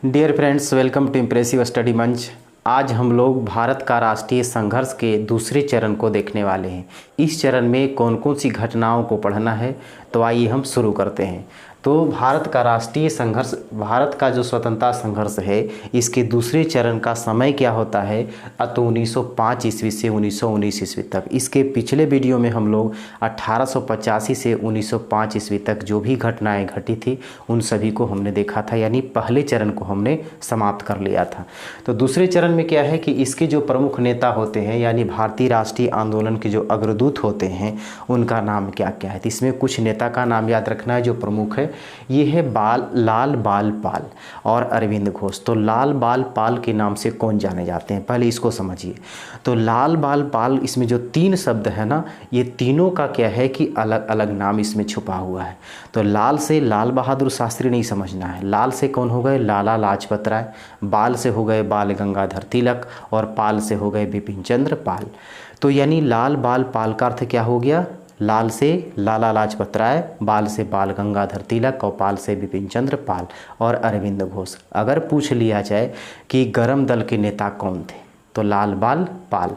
Dear friends, welcome to impressive study Manch. आज हम लोग भारत का राष्ट्रीय संघर्ष के दूसरे चरण को देखने वाले हैं। इस चरण में कौन कौन सी घटनाओं को पढ़ना है, तो आइए हम शुरू करते हैं। तो भारत का राष्ट्रीय संघर्ष, भारत का जो स्वतंत्रता संघर्ष है, इसके दूसरे चरण का समय क्या होता है, तो 1905 ईस्वी से 1919 ईस्वी तक। इसके पिछले वीडियो में हम लोग 1885 से 1905 ईस्वी तक जो भी घटनाएं घटी थी उन सभी को हमने देखा था, यानी पहले चरण को हमने समाप्त कर लिया था। तो दूसरे चरण में क्या है कि इसके जो प्रमुख नेता होते हैं, यानी भारतीय राष्ट्रीय आंदोलन के जो अग्रदूत होते हैं, उनका नाम क्या क्या है। तो इसमें कुछ नेता का नाम याद रखना है जो प्रमुख है। ये है लाल बाल पाल और अरविंद घोष। तो लाल बाल पाल के नाम से कौन जाने जाते हैं, पहले इसको समझिए। तो लाल बाल पाल, इसमें जो तीन शब्द है ना, ये तीनों का क्या है कि अलग अलग नाम इसमें छुपा हुआ है। तो लाल से लाल बहादुर शास्त्री नहीं समझना है, लाल से कौन हो गए, लाला लाजपत राय, बाल से हो गए बाल गंगाधर तिलक, और पाल से हो गए बिपिन चंद्र पाल। तो यानी लाल बाल पाल का अर्थ क्या हो गया, लाल से लाला लाजपत राय, बाल से बाल गंगाधर तिलक, और पाल से बिपिन चंद्र पाल और अरविंद घोष। अगर पूछ लिया जाए कि गरम दल के नेता कौन थे, तो लाल बाल पाल।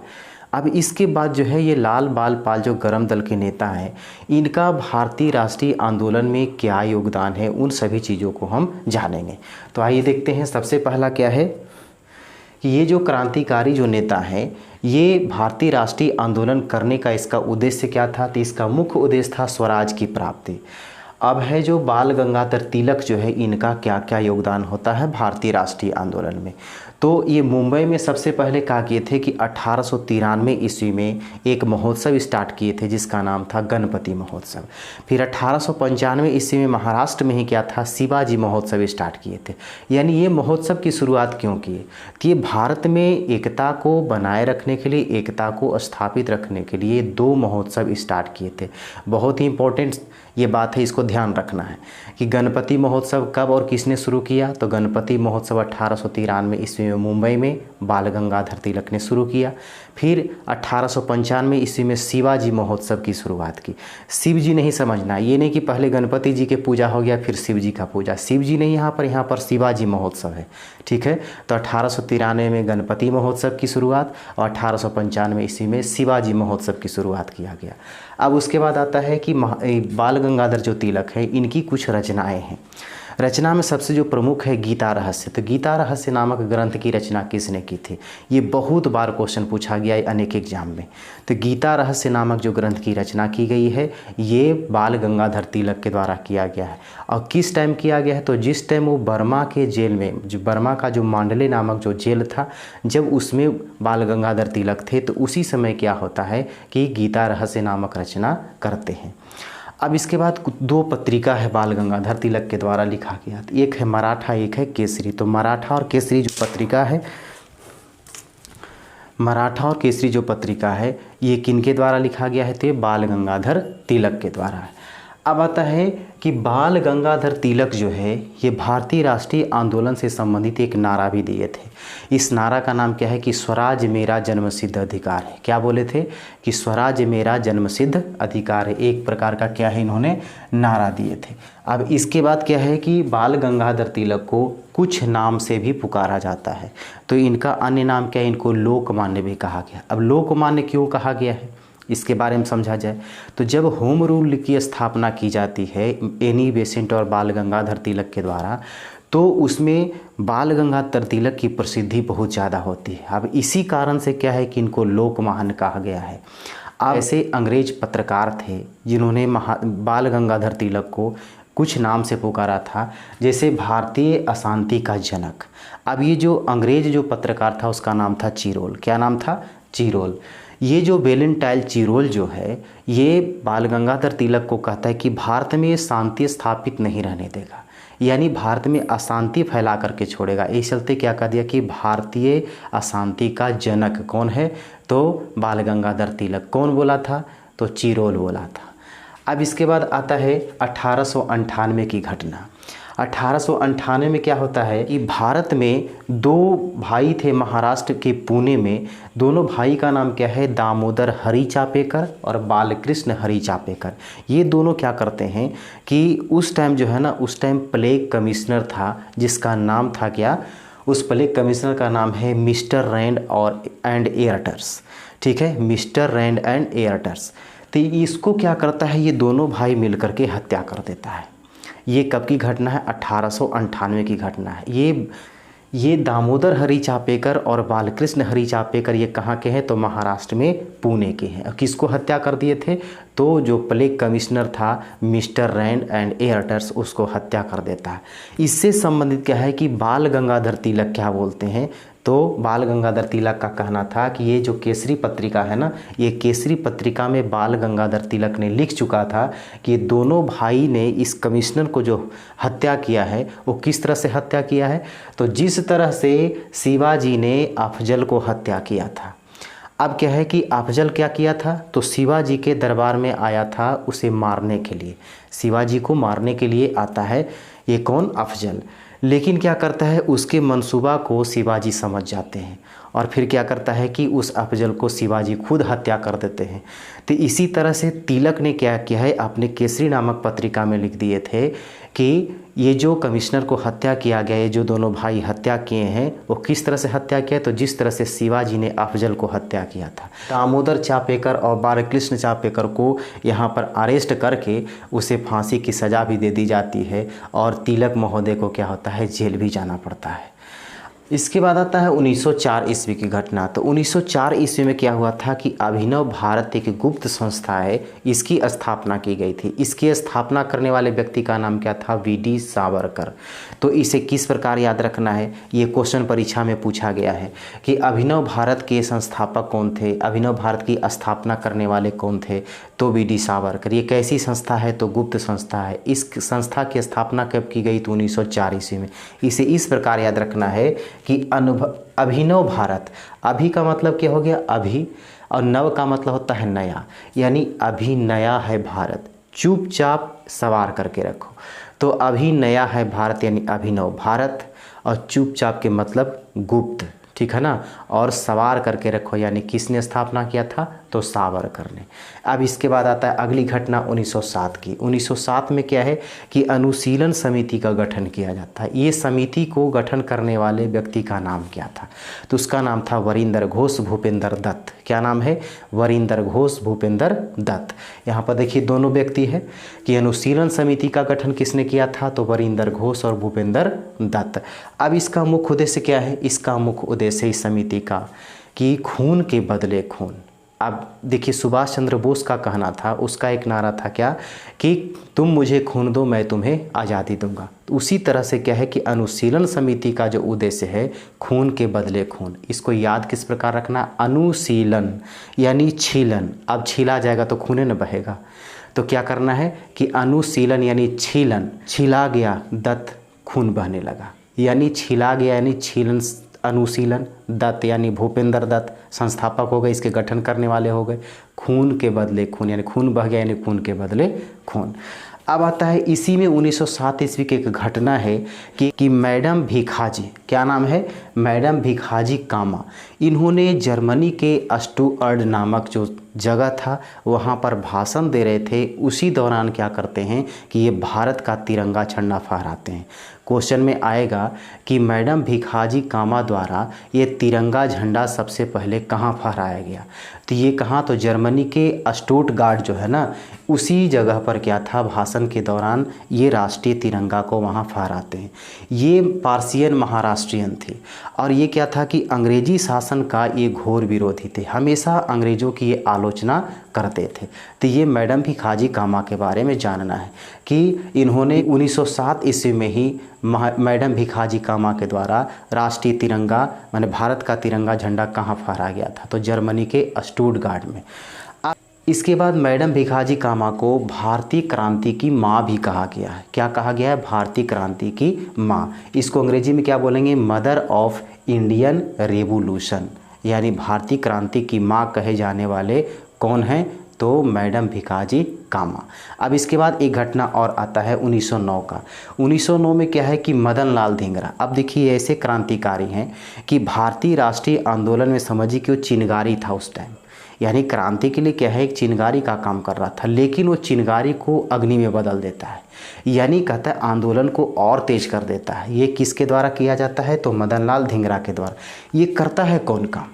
अब इसके बाद जो है ये लाल बाल पाल जो गरम दल के नेता हैं, इनका भारतीय राष्ट्रीय आंदोलन में क्या योगदान है, उन सभी चीज़ों को हम जानेंगे। तो आइए देखते हैं। सबसे पहला क्या है कि ये जो क्रांतिकारी जो नेता हैं, ये भारतीय राष्ट्रीय आंदोलन करने का इसका उद्देश्य क्या था, तो इसका मुख्य उद्देश्य था स्वराज की प्राप्ति। अब है जो बाल गंगाधर तिलक जो है, इनका क्या क्या योगदान होता है भारतीय राष्ट्रीय आंदोलन में। तो ये मुंबई में सबसे पहले क्या किए थे कि 1893 ईस्वी में एक महोत्सव स्टार्ट किए थे जिसका नाम था गणपति महोत्सव। फिर 1895 ईस्वी में महाराष्ट्र में ही क्या था, शिवाजी महोत्सव स्टार्ट किए थे। यानी ये महोत्सव की शुरुआत क्यों किए कि ये भारत में एकता को बनाए रखने के लिए, एकता को स्थापित रखने के लिए दो महोत्सव स्टार्ट किए थे। बहुत ही इंपॉर्टेंट ये बात है, इसको ध्यान रखना है कि गणपति महोत्सव कब और किसने शुरू किया। तो गणपति महोत्सव 1893 ईस्वी में मुंबई में बाल गंगाधर तिलक ने शुरू किया। फिर 1895 ईस्वी में शिवाजी महोत्सव की शुरुआत की। शिव जी नहीं समझना, ये नहीं कि पहले गणपति जी के पूजा हो गया फिर शिव जी का पूजा, शिव जी नहीं यहाँ पर शिवाजी महोत्सव है, ठीक है। तो 1893 में गणपति महोत्सव की शुरुआत और 1895 ईस्वी में शिवाजी महोत्सव की शुरुआत किया गया। अब उसके बाद आता है कि बाल गंगाधर जो तिलक है, इनकी कुछ रचनाएं हैं। रचना में सबसे जो प्रमुख है गीता रहस्य। तो गीता रहस्य नामक ग्रंथ की रचना किसने की थी, ये बहुत बार क्वेश्चन पूछा गया है अनेक एग्जाम में। तो गीता रहस्य नामक जो ग्रंथ की रचना की गई है, ये बाल गंगाधर तिलक के द्वारा किया गया है। और किस टाइम किया गया है, तो जिस टाइम वो बर्मा के जेल में, जो बर्मा का जो मांडले नामक जो जेल था, जब उसमें बाल गंगाधर तिलक थे, तो उसी समय क्या होता है कि गीता रहस्य नामक रचना करते हैं। अब इसके बाद दो पत्रिका है बाल गंगाधर तिलक के द्वारा लिखा गया, एक है मराठा, एक है केसरी। तो मराठा और केसरी जो पत्रिका है, मराठा और केसरी जो पत्रिका है, ये किनके द्वारा लिखा गया है, तो बाल गंगाधर तिलक के द्वारा है। अब आता है कि बाल गंगाधर तिलक जो है, ये भारतीय राष्ट्रीय आंदोलन से संबंधित एक नारा भी दिए थे। इस नारा का नाम क्या है कि स्वराज मेरा जन्मसिद्ध अधिकार है। क्या बोले थे कि स्वराज मेरा जन्मसिद्ध अधिकार है, एक प्रकार का क्या है, इन्होंने नारा दिए थे। अब इसके बाद क्या है कि बाल गंगाधर तिलक को कुछ नाम से भी पुकारा जाता है। तो इनका अन्य नाम क्या है, इनको लोकमान्य भी कहा गया। अब लोकमान्य क्यों कहा गया है, इसके बारे में समझा जाए तो जब होम रूल की स्थापना की जाती है एनी बेसेंट और बाल गंगाधर तिलक के द्वारा, तो उसमें बाल गंगाधर तिलक की प्रसिद्धि बहुत ज़्यादा होती है। अब इसी कारण से क्या है कि इनको लोकमान्य कहा गया है। अब ऐसे अंग्रेज पत्रकार थे जिन्होंने बाल गंगाधर तिलक को कुछ नाम से पुकारा था, जैसे भारतीय अशांति का जनक। अब ये जो अंग्रेज जो पत्रकार था उसका नाम था चिरोल। क्या नाम था, चिरोल। ये जो वेलेंटाइन चिरोल जो है, ये बाल गंगाधर तिलक को कहता है कि भारत में शांति स्थापित नहीं रहने देगा, यानी भारत में अशांति फैला करके छोड़ेगा। इस चलते क्या कह दिया कि भारतीय अशांति का जनक कौन है, तो बाल गंगाधर तिलक। कौन बोला था, तो चिरोल बोला था। अब इसके बाद आता है 1898 की घटना। 1898 में क्या होता है कि भारत में दो भाई थे महाराष्ट्र के पुणे में। दोनों भाई का नाम क्या है, दामोदर हरी चापेकर और बालकृष्ण हरी चापेकर। ये दोनों क्या करते हैं कि उस टाइम जो है ना, उस टाइम प्लेग कमिश्नर था जिसका नाम था क्या, उस प्लेग कमिश्नर का नाम है मिस्टर रैंड और एंड एयरटर्स। ठीक है, मिस्टर रैंड एंड एयरटर्स। तो इसको क्या करता है, ये दोनों भाई मिलकर के हत्या कर देता है। ये कब की घटना है, 1898 की घटना है। ये दामोदर हरी चापेकर और बालकृष्ण हरी चापेकर ये कहाँ के हैं, तो महाराष्ट्र में पुणे के हैं। किसको हत्या कर दिए थे, तो जो प्लेग कमिश्नर था मिस्टर रैंड एंड एयरटर्स, उसको हत्या कर देता है। इससे संबंधित क्या है कि बाल गंगाधर तिलक क्या बोलते हैं, तो बाल गंगाधर तिलक का कहना था कि ये जो केसरी पत्रिका है ना, ये केसरी पत्रिका में बाल गंगाधर तिलक ने लिख चुका था कि दोनों भाई ने इस कमिश्नर को जो हत्या किया है वो किस तरह से हत्या किया है, तो जिस तरह से शिवाजी ने अफजल को हत्या किया था। अब क्या है कि अफजल क्या किया था, तो शिवाजी के दरबार में आया था उसे मारने के लिए, शिवाजी को मारने के लिए आता है ये कौन, अफजल। लेकिन क्या करता है, उसके मंसूबा को शिवाजी समझ जाते हैं और फिर क्या करता है कि उस अफजल को शिवाजी खुद हत्या कर देते हैं। तो इसी तरह से तिलक ने क्या किया है, अपने केसरी नामक पत्रिका में लिख दिए थे कि ये जो कमिश्नर को हत्या किया गया, ये जो दोनों भाई हत्या किए हैं वो किस तरह से हत्या किया, तो जिस तरह से शिवाजी ने अफजल को हत्या किया था। दामोदर चापेकर और बालकृष्ण चापेकर को यहाँ पर अरेस्ट करके उसे फांसी की सज़ा भी दे दी जाती है और तिलक महोदय को क्या होता है, जेल भी जाना पड़ता है। इसके बाद आता है 1904 ईस्वी की घटना। तो 1904 ईस्वी में क्या हुआ था कि अभिनव भारत एक गुप्त संस्था है, इसकी स्थापना की गई थी। इसकी स्थापना करने वाले व्यक्ति का नाम क्या था, वीडी सावरकर। तो इसे किस प्रकार याद रखना है, ये क्वेश्चन परीक्षा में पूछा गया है कि अभिनव भारत के संस्थापक कौन थे, अभिनव भारत की स्थापना करने वाले कौन थे, तो वीडी सावरकर। ये कैसी संस्था है, तो गुप्त संस्था है। इस संस्था की स्थापना कब की गई, तो 1904 ईस्वी में। इसे इस प्रकार याद रखना है कि अभिनव भारत, अभी का मतलब क्या हो गया, अभी, और नव का मतलब होता है नया, यानी अभी नया है भारत। चुपचाप सवार करके रखो, तो अभी नया है भारत यानी अभिनव भारत, और चुपचाप के मतलब गुप्त, ठीक है ना, और सवार करके रखो यानी किसने स्थापना किया था, तो सावरकर ने। अब इसके बाद आता है अगली घटना 1907 की। 1907 में क्या है कि अनुशीलन समिति का गठन किया जाता है। ये समिति को गठन करने वाले व्यक्ति का नाम क्या था, तो उसका नाम था वरिंदर घोष भूपेंद्र दत्त। क्या नाम है, वरिंदर घोष भूपेंद्र दत्त। यहाँ पर देखिए दोनों व्यक्ति है कि अनुशीलन समिति का गठन किसने किया था, तो वरिंदर घोष और भूपेंद्र दत्त। अब इसका मुख्य उद्देश्य क्या है, इसका मुख्य उद्देश्य इस समिति का कि खून के बदले खून। अब देखिए सुभाष चंद्र बोस का कहना था, उसका एक नारा था क्या, कि तुम मुझे खून दो मैं तुम्हें आज़ादी दूंगा। तो उसी तरह से क्या है कि अनुशीलन समिति का जो उद्देश्य है, खून के बदले खून। इसको याद किस प्रकार रखना, अनुशीलन यानी छीलन। अब छीला जाएगा तो खून न बहेगा, तो क्या करना है कि अनुशीलन यानी छीलन, छिला गया दत्त खून बहने लगा, यानी छिला गया यानी छीलन। अनुशीलन, दत्त यानी भूपेंद्र दत्त संस्थापक हो गए, इसके गठन करने वाले हो गए। खून के बदले खून यानी खून बह गया यानी खून के बदले खून। अब आता है इसी में 1907 ईस्वी की एक घटना है कि मैडम भिखाजी, क्या नाम है, मैडम भिखाजी कामा, इन्होंने जर्मनी के स्टुअर्ट नामक जो जगह था वहाँ पर भाषण दे रहे थे। उसी दौरान क्या करते हैं कि ये भारत का तिरंगा झंडा फहराते हैं। क्वेश्चन में आएगा कि मैडम भिखाजी कामा द्वारा ये तिरंगा झंडा सबसे पहले कहाँ फहराया गया, तो ये कहाँ, तो जर्मनी के स्टुटगार्ट जो है ना, उसी जगह पर क्या था, भाषण के दौरान ये राष्ट्रीय तिरंगा को वहाँ फहराते हैं। ये पार्सियन महाराष्ट्रियन थे और ये क्या था कि अंग्रेजी शासन का ये घोर विरोधी थे, हमेशा अंग्रेज़ों की ये आलोचना करते थे। तो ये मैडम भिखाजी कामा के बारे में जानना है कि इन्होंने 1907 ईस्वी में ही मैडम भिखाजी कामा के द्वारा राष्ट्रीय तिरंगा माने भारत का तिरंगा झंडा कहाँ फहराया गया था, तो जर्मनी के स्टुटगार्ट में। इसके बाद मैडम भिखाजी कामा को भारतीय क्रांति की माँ भी कहा गया है। क्या कहा गया है, भारतीय क्रांति की माँ। इसको अंग्रेजी में क्या बोलेंगे, मदर ऑफ इंडियन रेवोल्यूशन, यानी भारतीय क्रांति की माँ कहे जाने वाले कौन हैं, तो मैडम भिकाजी कामा। अब इसके बाद एक घटना और आता है 1909 का। 1909 में क्या है कि मदन लाल धिंगरा, अब देखिए ऐसे क्रांतिकारी हैं कि भारतीय राष्ट्रीय आंदोलन में समझिए कि वो चिनगारी था उस टाइम, यानी क्रांति के लिए क्या है एक चिनगारी का काम कर रहा था, लेकिन वो चिनगारी को अग्नि में बदल देता है, यानी कहता है आंदोलन को और तेज कर देता है। ये किसके द्वारा किया जाता है? तो मदन लाल धिंगरा के द्वारा। ये करता है कौन काम?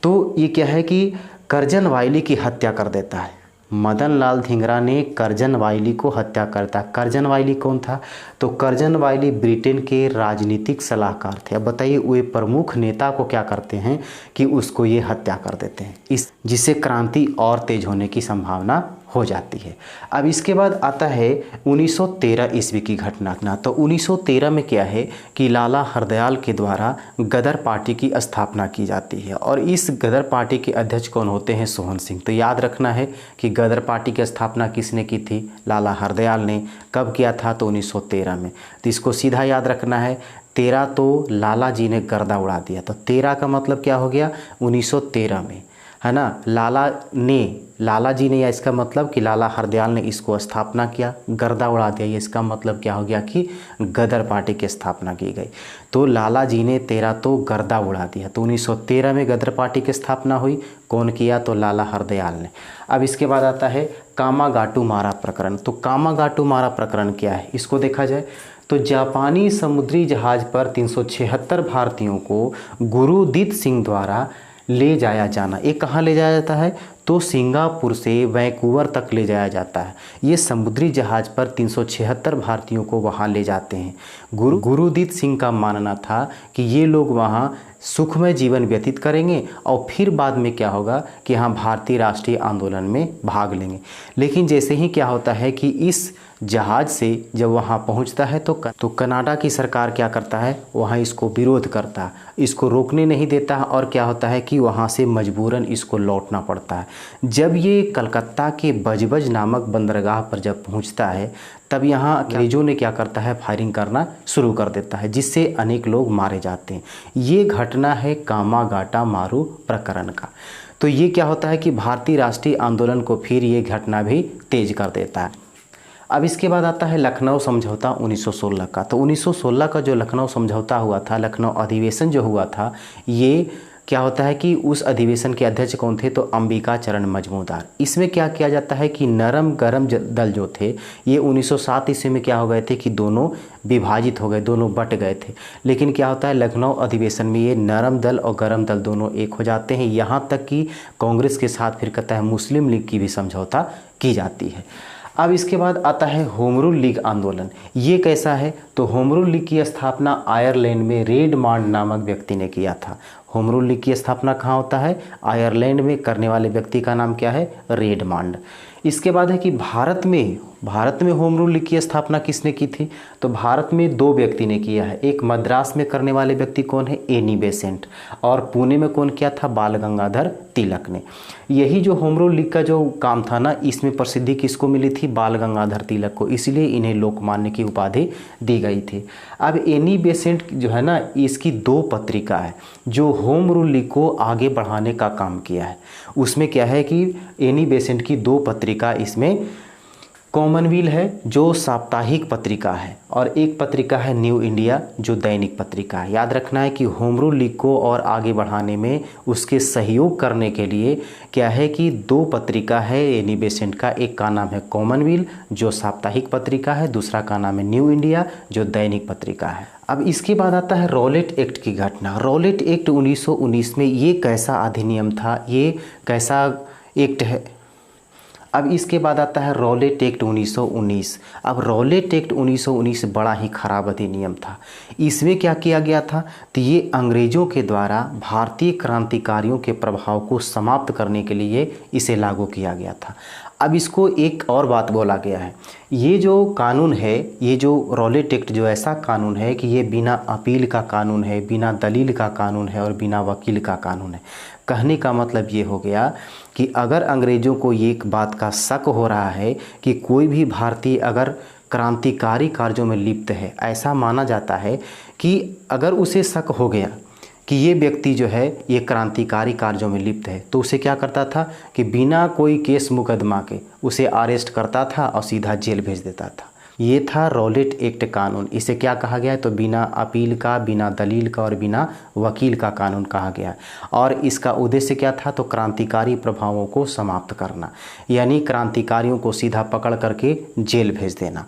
तो ये क्या है कि करजन वायली की हत्या कर देता है। मदन लाल धिंगरा ने करजन वायली को हत्या करता। करजन वायली कौन था? तो करजन वायली ब्रिटेन के राजनीतिक सलाहकार थे। अब बताइए वे प्रमुख नेता को क्या करते हैं कि उसको ये हत्या कर देते हैं, इस जिससे क्रांति और तेज होने की संभावना हो जाती है। अब इसके बाद आता है 1913 ईस्वी की घटना। तो 1913 में क्या है कि लाला हरदयाल के द्वारा गदर पार्टी की स्थापना की जाती है और इस गदर पार्टी के अध्यक्ष कौन होते हैं? सोहन सिंह। तो याद रखना है कि गदर पार्टी की स्थापना किसने की थी? लाला हरदयाल ने। कब किया था? तो 1913 में। तो इसको सीधा याद रखना है। 13 तो लाला जी ने गर्दा उड़ा दिया, तो 13 का मतलब क्या हो गया? 1913 में, है ना। लाला जी ने, या इसका मतलब कि लाला हरदयाल ने इसको स्थापना किया, गर्दा उड़ा दिया। ये इसका मतलब क्या हो गया कि गदर पार्टी की स्थापना की गई। तो लाला जी ने 13 तो गर्दा उड़ा दिया। तो 1913 में गदर पार्टी की स्थापना हुई। कौन किया? तो लाला हरदयाल ने। अब इसके बाद आता है कामागाटू मारा प्रकरण। तो कामागाटू मारा प्रकरण क्या है? इसको देखा जाए तो जापानी समुद्री जहाज पर 376 भारतीयों को गुरुदीत सिंह द्वारा ले जाया जाना। ये कहाँ ले जाया जाता है? तो सिंगापुर से वैंकूवर तक ले जाया जाता है। ये समुद्री जहाज पर 376 भारतीयों को वहाँ ले जाते हैं। गुरुदीत सिंह का मानना था कि ये लोग वहाँ सुखमय जीवन व्यतीत करेंगे और फिर बाद में क्या होगा कि हाँ भारतीय राष्ट्रीय आंदोलन में भाग लेंगे। लेकिन जैसे ही क्या होता है कि इस जहाज़ से जब वहाँ पहुँचता है तो कनाडा की सरकार क्या करता है? वहाँ इसको विरोध करता है, इसको रोकने नहीं देता है और क्या होता है कि वहाँ से मजबूरन इसको लौटना पड़ता है। जब ये कलकत्ता के बजबज नामक बंदरगाह पर जब पहुँचता है तब यहाँ अंग्रेज़ों ने क्या करता है? फायरिंग करना शुरू कर देता है, जिससे अनेक लोग मारे जाते हैं। ये घटना है कामागाटा मारू प्रकरण का। तो ये क्या होता है कि भारतीय राष्ट्रीय आंदोलन को फिर ये घटना भी तेज कर देता है। अब इसके बाद आता है लखनऊ समझौता 1916 का। तो 1916 का जो लखनऊ समझौता हुआ था, लखनऊ अधिवेशन जो हुआ था, ये क्या होता है कि उस अधिवेशन के अध्यक्ष कौन थे? तो अंबिका चरण मजमूदार। इसमें क्या किया जाता है कि नरम गरम दल जो थे ये 1907 ईस्वी में क्या हो गए थे कि दोनों विभाजित हो गए, दोनों बट गए थे। लेकिन क्या होता है लखनऊ अधिवेशन में ये नरम दल और गरम दल दोनों एक हो जाते हैं। यहाँ तक कि कांग्रेस के साथ फिर कहता है मुस्लिम लीग की भी समझौता की जाती है। अब इसके बाद आता है होम रूल लीग आंदोलन। ये कैसा है? तो होम रूल लीग की स्थापना आयरलैंड में रेडमांड नामक व्यक्ति ने किया था। होम रूल लीग की स्थापना कहाँ होता है? आयरलैंड में। करने वाले व्यक्ति का नाम क्या है? रेडमांड। इसके बाद है कि भारत में होम रूल लीग की स्थापना किसने की थी? तो भारत में 2 व्यक्ति ने किया है। एक मद्रास में करने वाले व्यक्ति कौन है? Annie Besant. और पुणे में कौन किया था? बाल गंगाधर तिलक ने। यही जो होम रूल लीग का जो काम था ना, इसमें प्रसिद्धि किसको मिली थी? बाल गंगाधर तिलक को। इसलिए इन्हें लोकमान्य की उपाधि दी गई थी। अब एनी बेसेंट जो है ना, इसकी 2 पत्रिका है जो होम रूल लीग को आगे बढ़ाने का काम किया है। उसमें क्या है कि एनी बेसेंट की 2 पत्रिका, इसमें कॉमनवेल्थ है जो साप्ताहिक पत्रिका है और एक पत्रिका है न्यू इंडिया जो दैनिक पत्रिका है। याद रखना है कि होम रूल लीग को और आगे बढ़ाने में उसके सहयोग करने के लिए क्या है कि 2 पत्रिका है एनी बेसेंट का। एक का नाम है कॉमनवेल्थ जो साप्ताहिक पत्रिका है, दूसरा का नाम है न्यू इंडिया जो दैनिक पत्रिका है। अब इसके बाद आता है रॉलेट एक्ट की घटना। रॉलेट एक्ट 1919 में ये कैसा अधिनियम था? ये कैसा एक्ट है? अब इसके बाद आता है रॉलेट एक्ट 1919। अब रॉलेट एक्ट 1919 बड़ा ही खराब अधिनियम था। इसमें क्या किया गया था? तो ये अंग्रेज़ों के द्वारा भारतीय क्रांतिकारियों के प्रभाव को समाप्त करने के लिए इसे लागू किया गया था। अब इसको एक और बात बोला गया है, ये जो कानून है, ये जो रॉलेट एक्ट जो ऐसा कानून है कि ये बिना अपील का कानून है, बिना दलील का कानून है और बिना वकील का कानून है। कहने का मतलब ये हो गया कि अगर अंग्रेज़ों को ये एक बात का शक हो रहा है कि कोई भी भारतीय अगर क्रांतिकारी कार्यों में लिप्त है, ऐसा माना जाता है कि अगर उसे शक हो गया कि ये व्यक्ति जो है ये क्रांतिकारी कार्यों में लिप्त है, तो उसे क्या करता था कि बिना कोई केस मुकदमा के उसे अरेस्ट करता था और सीधा जेल भेज देता था। ये था रॉलेट एक्ट कानून। इसे क्या कहा गया है? तो बिना अपील का, बिना दलील का और बिना वकील का कानून कहा गया। और इसका उद्देश्य क्या था? तो क्रांतिकारी प्रभावों को समाप्त करना, यानी क्रांतिकारियों को सीधा पकड़ करके जेल भेज देना।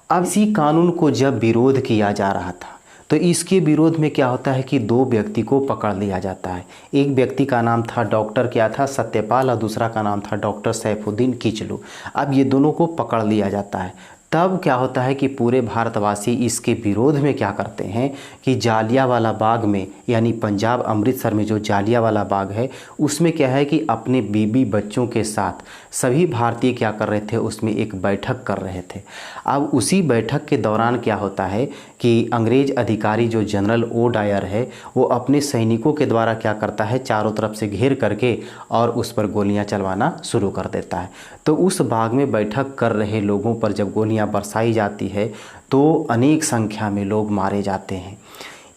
अब इसी कानून को जब विरोध किया जा रहा था तो इसके विरोध में क्या होता है कि दो व्यक्ति को पकड़ लिया जाता है। एक व्यक्ति का नाम था डॉक्टर क्या था? सत्यपाल, और दूसरा का नाम था डॉक्टर सैफुद्दीन किचलू। अब ये दोनों को पकड़ लिया जाता है। तब क्या होता है कि पूरे भारतवासी इसके विरोध में क्या करते हैं कि जालियांवाला बाग में, यानी पंजाब अमृतसर में जो जालियांवाला बाग है, उसमें क्या है कि अपने बीबी बच्चों के साथ सभी भारतीय क्या कर रहे थे? उसमें एक बैठक कर रहे थे। अब उसी बैठक के दौरान क्या होता है कि अंग्रेज अधिकारी जो जनरल ओ डायर है, वो अपने सैनिकों के द्वारा क्या करता है? चारों तरफ से घेर करके और उस पर गोलियां चलवाना शुरू कर देता है। तो उस बाग में बैठक कर रहे लोगों पर जब गोलियां बरसाई जाती है तो अनेक संख्या में लोग मारे जाते हैं।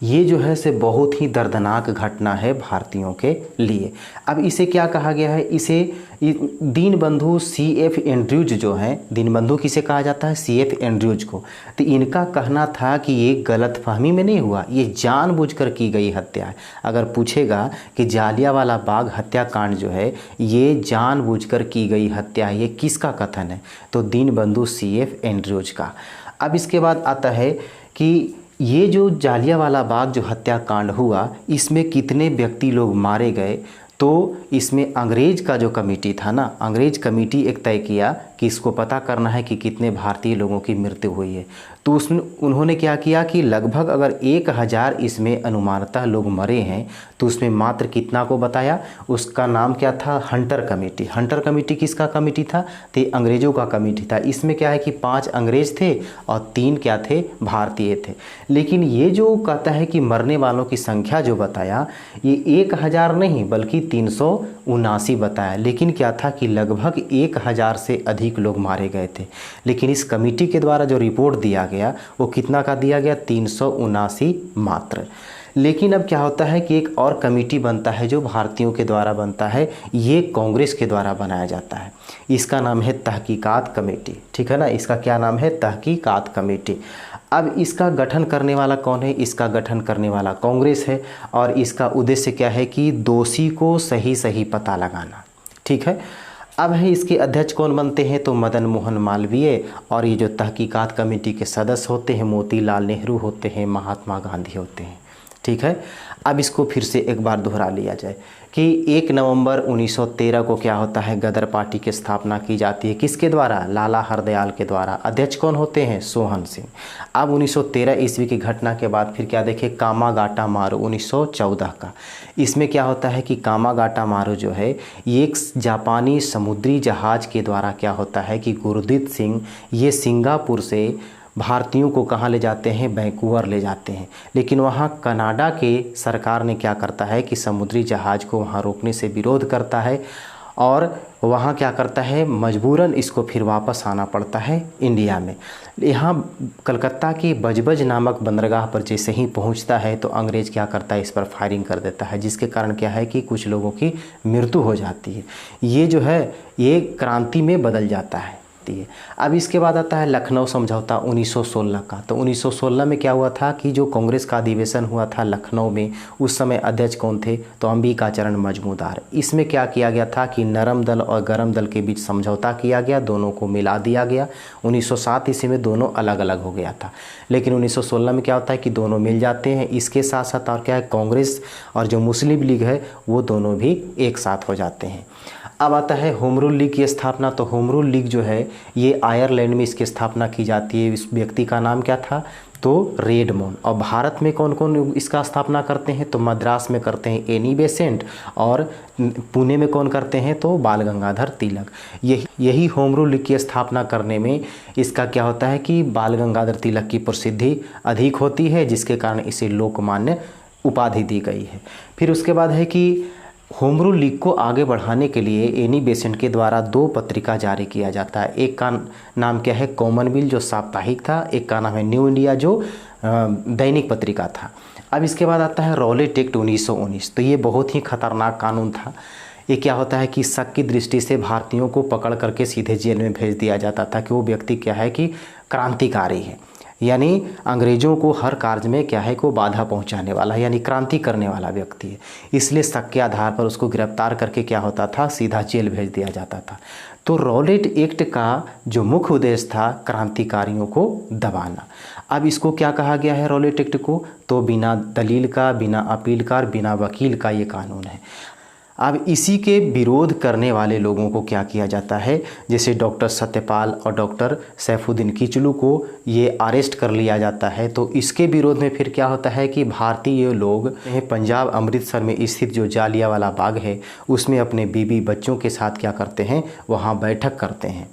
ये जो है से बहुत ही दर्दनाक घटना है भारतीयों के लिए। अब इसे क्या कहा गया है? इसे दीनबंधु C.F. एंड्रयूज जो हैं, दीनबंधु किसे कहा जाता है? C.F. एंड्रयूज को। तो इनका कहना था कि ये गलतफहमी में नहीं हुआ, ये जानबूझकर की गई हत्या है। अगर पूछेगा कि जालियांवाला बाग हत्याकांड जो है ये जानबूझकर की गई हत्या है, ये किसका कथन है? तो दीनबंधु C.F. एंड्रयूज का। अब इसके बाद आता है कि ये जो जालियांवाला बाग जो हत्याकांड हुआ, इसमें कितने व्यक्ति लोग मारे गए? तो इसमें अंग्रेज का जो कमेटी था ना, अंग्रेज कमेटी एक तय किया कि इसको पता करना है कि कितने भारतीय लोगों की मृत्यु हुई है। तो उसमें उन्होंने क्या किया कि लगभग अगर 1000 इसमें अनुमानतः लोग मरे हैं तो उसमें मात्र कितना को बताया? उसका नाम क्या था? Hunter committee. हंटर कमेटी किसका कमेटी था? तो अंग्रेज़ों का कमेटी था। इसमें क्या है कि 5 अंग्रेज थे और 3 क्या थे? भारतीय थे। लेकिन ये जो कहता है कि मरने वालों की संख्या जो बताया ये 1000 नहीं बल्कि 379 बताया। लेकिन क्या था कि लगभग 1000 से अधिक लोग मारे गए थे। लेकिन इस कमेटी के द्वारा जो रिपोर्ट दिया गया वो कितना का दिया गया? 379 मात्र। लेकिन अब क्या होता है कि एक और कमेटी बनता है जो भारतीयों के द्वारा बनता है, ये कांग्रेस के द्वारा बनाया जाता है। इसका नाम है तहकीकात कमेटी। ठीक है ना, इसका क्या नाम है? तहकीकात कमेटी। अब इसका गठन करने वाला कौन है? इसका गठन करने वाला कांग्रेस है। और इसका उद्देश्य क्या है कि दोषी को सही सही पता लगाना। ठीक है। अब है इसके अध्यक्ष कौन बनते हैं? तो मदन मोहन मालवीय। और ये जो तहकीकात कमेटी के सदस्य होते हैं मोतीलाल नेहरू होते हैं, महात्मा गांधी होते हैं। ठीक है। अब इसको फिर से एक बार दोहरा लिया जाए कि 1 नवंबर 1913 को क्या होता है? गदर पार्टी की स्थापना की जाती है। किसके द्वारा? लाला हरदयाल के द्वारा। अध्यक्ष कौन होते हैं? सोहन सिंह। अब 1913 ईस्वी की घटना के बाद फिर क्या देखे? कामागाटा मारू 1914 का। इसमें क्या होता है कि कामागाटा मारू जो है ये एक जापानी समुद्री जहाज़ के द्वारा क्या होता है कि गुरदीप सिंह ये सिंगापुर से भारतीयों को कहाँ ले जाते हैं? वैंकूवर ले जाते हैं। लेकिन वहाँ कनाडा के सरकार ने क्या करता है कि समुद्री जहाज़ को वहाँ रोकने से विरोध करता है और वहाँ क्या करता है? मजबूरन इसको फिर वापस आना पड़ता है इंडिया में। यहाँ कलकत्ता के बजबज नामक बंदरगाह पर जैसे ही पहुँचता है तो अंग्रेज़ क्या करता है? इस पर फायरिंग कर देता है, जिसके कारण क्या है कि कुछ लोगों की मृत्यु हो जाती है। ये जो है ये क्रांति में बदल जाता है। अब इसके बाद आता है लखनऊ समझौता 1916 का। तो 1916 में क्या हुआ था कि जो कांग्रेस का अधिवेशन हुआ था लखनऊ में, उस समय अध्यक्ष कौन थे? तो अंबिकाचरण मजमूदार। इसमें क्या किया गया था कि नरम दल और गरम दल के बीच समझौता किया गया, दोनों को मिला दिया गया। 1907 ईस्वी में दोनों अलग अलग हो गया था, लेकिन 1916 में क्या होता है कि दोनों मिल जाते हैं। इसके साथ साथ और क्या है? कांग्रेस और जो मुस्लिम लीग है वो दोनों भी एक साथ हो जाते हैं। अब आता है होम रूल लीग की स्थापना। तो होम रूल लीग जो है ये आयरलैंड में इसकी स्थापना की जाती है। इस व्यक्ति का नाम क्या था? तो रेडमोन। और भारत में कौन कौन इसका स्थापना करते हैं? तो मद्रास में करते हैं एनी बेसेंट और पुणे में कौन करते हैं? तो बाल गंगाधर तिलक। यही होम रूल लीग की स्थापना करने में इसका क्या होता है कि बाल गंगाधर तिलक की प्रसिद्धि अधिक होती है, जिसके कारण इसे लोकमान्य उपाधि दी गई है। फिर उसके बाद है कि होम रूल लीग को आगे बढ़ाने के लिए एनी बेसेंट के द्वारा 2 पत्रिका जारी किया जाता है। एक का नाम क्या है? कॉमनवेल्थ जो साप्ताहिक था, एक का नाम है न्यू इंडिया जो दैनिक पत्रिका था। अब इसके बाद आता है रॉलेट एक्ट 1919। तो ये बहुत ही खतरनाक कानून था। ये क्या होता है कि शक की दृष्टि से भारतीयों को पकड़ करके सीधे जेल में भेज दिया जाता था कि वो व्यक्ति क्या है कि क्रांतिकारी है, यानी अंग्रेज़ों को हर कार्य में क्या है को बाधा पहुंचाने वाला है, यानी क्रांति करने वाला व्यक्ति है। इसलिए शक के आधार पर उसको गिरफ्तार करके क्या होता था, सीधा जेल भेज दिया जाता था। तो रॉलेट एक्ट का जो मुख्य उद्देश्य था क्रांतिकारियों को दबाना। अब इसको क्या कहा गया है रॉलेट एक्ट को, तो बिना दलील का, बिना अपील का, बिना वकील का ये कानून है। अब इसी के विरोध करने वाले लोगों को क्या किया जाता है, जैसे डॉक्टर सत्यपाल और डॉक्टर सैफुद्दीन किचलू को ये अरेस्ट कर लिया जाता है। तो इसके विरोध में फिर क्या होता है कि भारतीय लोग पंजाब अमृतसर में स्थित जो जालियांवाला बाग है उसमें अपने बीवी बच्चों के साथ क्या करते हैं, वहाँ बैठक करते हैं।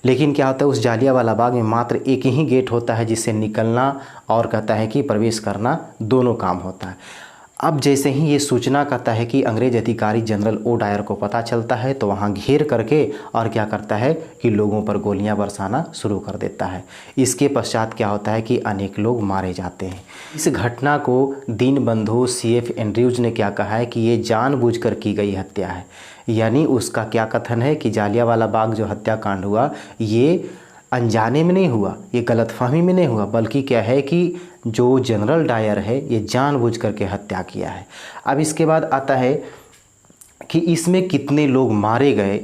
लेकिन क्या होता है, उस जालियांवाला बाग में मात्र एक ही गेट होता है जिससे निकलना और कहता है कि प्रवेश करना दोनों काम होता है। अब जैसे ही ये सूचना कहता है कि अंग्रेज अधिकारी जनरल ओ डायर को पता चलता है तो वहाँ घेर करके और क्या करता है कि लोगों पर गोलियां बरसाना शुरू कर देता है। इसके पश्चात क्या होता है कि अनेक लोग मारे जाते हैं। इस घटना को दीनबंधु C.F. एंड्रयूज ने क्या कहा है कि ये जानबूझकर की गई हत्या है। यानी उसका क्या कथन है कि जालियांवाला बाग जो हत्याकांड हुआ ये अनजाने में नहीं हुआ, ये गलतफहमी में नहीं हुआ, बल्कि क्या है कि जो जनरल डायर है ये जानबूझ करके हत्या किया है। अब इसके बाद आता है कि इसमें कितने लोग मारे गए,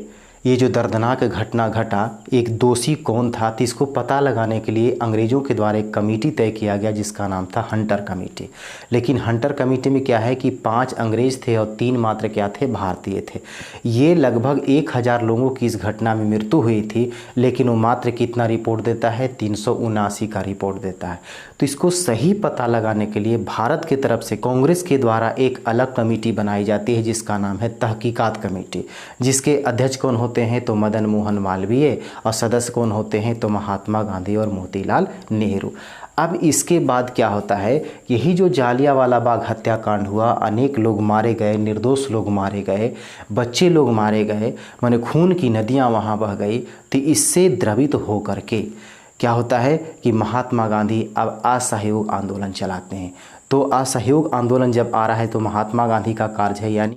ये जो दर्दनाक घटना घटा, एक दोषी कौन था, तो इसको पता लगाने के लिए अंग्रेज़ों के द्वारा एक कमेटी तय किया गया जिसका नाम था हंटर कमेटी। लेकिन हंटर कमेटी में क्या है कि 5 अंग्रेज़ थे और 3 मात्र क्या थे, भारतीय थे। ये लगभग 1000 लोगों की इस घटना में मृत्यु हुई थी, लेकिन वो मात्र कितना रिपोर्ट देता है, 379 का रिपोर्ट देता है। तो इसको सही पता लगाने के लिए भारत की तरफ से कांग्रेस के द्वारा एक अलग कमेटी बनाई जाती है जिसका नाम है तहकीकात कमेटी, जिसके अध्यक्ष कौन होते हैं, तो मदन मोहन मालवीय, और सदस्य कौन होते हैं, तो महात्मा गांधी और मोतीलाल नेहरू। अब इसके बाद क्या होता है, यही जो जालियांवाला बाग हत्याकांड हुआ, अनेक लोग मारे गए, निर्दोष लोग मारे गए, बच्चे लोग मारे गए, माने खून की नदियां वहां बह गई। तो इससे द्रवित हो करके क्या होता है कि महात्मा गांधी अब असहयोग आंदोलन चलाते हैं। तो असहयोग आंदोलन जब आ रहा है तो महात्मा गांधी का कार्य है, यानी